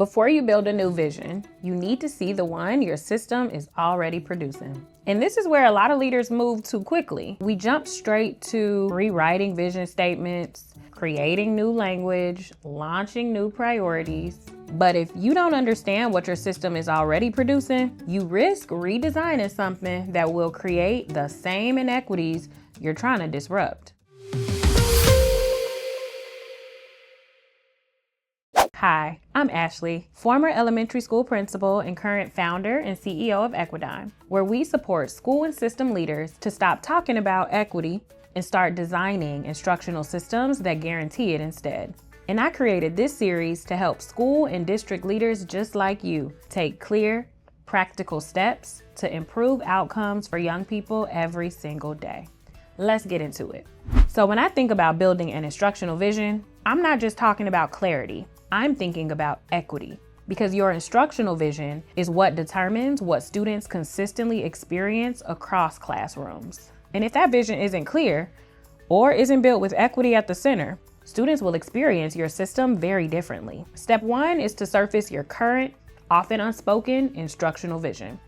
Before you build a new vision, you need to see the one your system is already producing. And this is where a lot of leaders move too quickly. We jump straight to rewriting vision statements, creating new language, launching new priorities. But if you don't understand what your system is already producing, you risk redesigning something that will create the same inequities you're trying to disrupt. Hi, I'm Ashley, former elementary school principal and current founder and CEO of Equidyme, where we support school and system leaders to stop talking about equity and start designing instructional systems that guarantee it instead. And I created this series to help school and district leaders just like you take clear, practical steps to improve outcomes for young people every single day. Let's get into it. So when I think about building an instructional vision, I'm not just talking about clarity. I'm thinking about equity, because your instructional vision is what determines what students consistently experience across classrooms. And if that vision isn't clear or isn't built with equity at the center, students will experience your system very differently. Step one is to surface your current, often unspoken instructional vision.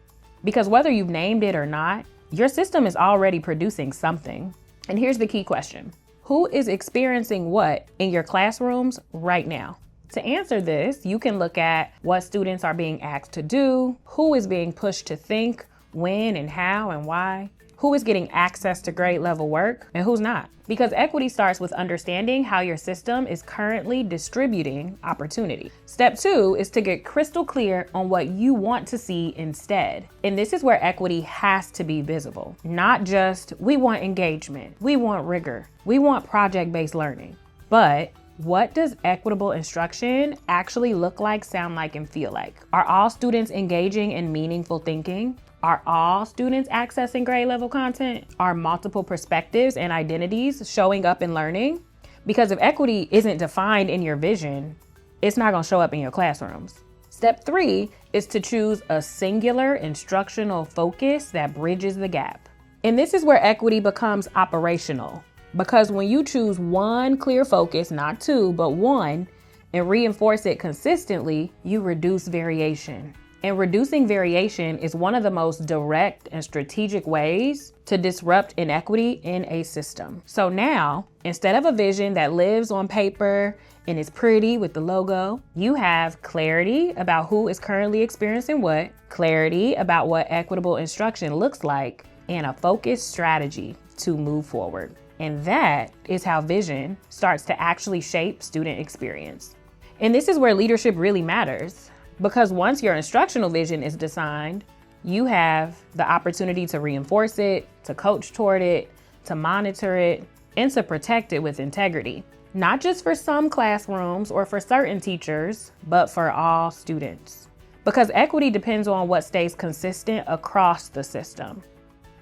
Because whether you've named it or not, your system is already producing something. And here's the key question: who is experiencing what in your classrooms right now? To answer this, you can look at what students are being asked to do, who is being pushed to think, when and how and why, who is getting access to grade level work, and who's not. Because equity starts with understanding how your system is currently distributing opportunity. Step two is to get crystal clear on what you want to see instead. And this is where equity has to be visible. Not just, we want engagement, we want rigor, we want project-based learning, but what does equitable instruction actually look like, sound like, and feel like? Are all students engaging in meaningful thinking? Are all students accessing grade level content? Are multiple perspectives and identities showing up in learning? Because if equity isn't defined in your vision, it's not gonna show up in your classrooms. Step three is to choose a singular instructional focus that bridges the gap. And this is where equity becomes operational. Because when you choose one clear focus, not two, but one, and reinforce it consistently, you reduce variation. And reducing variation is one of the most direct and strategic ways to disrupt inequity in a system. So now, instead of a vision that lives on paper and is pretty with the logo, you have clarity about who is currently experiencing what, clarity about what equitable instruction looks like, and a focused strategy to move forward. And that is how vision starts to actually shape student experience. And this is where leadership really matters, because once your instructional vision is designed, you have the opportunity to reinforce it, to coach toward it, to monitor it, and to protect it with integrity. Not just for some classrooms or for certain teachers, but for all students. Because equity depends on what stays consistent across the system,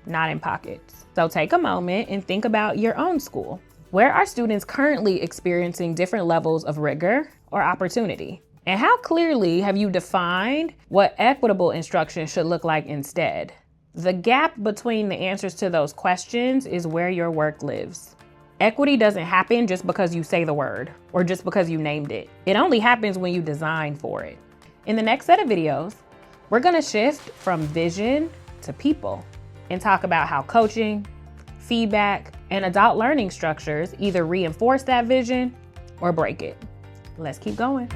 not in pockets. So take a moment and think about your own school. Where are students currently experiencing different levels of rigor or opportunity? And how clearly have you defined what equitable instruction should look like instead? The gap between the answers to those questions is where your work lives. Equity doesn't happen just because you say the word or just because you named it. It only happens when you design for it. In the next set of videos, we're gonna shift from vision to people and talk about how coaching, feedback, and adult learning structures either reinforce that vision or break it. Let's keep going.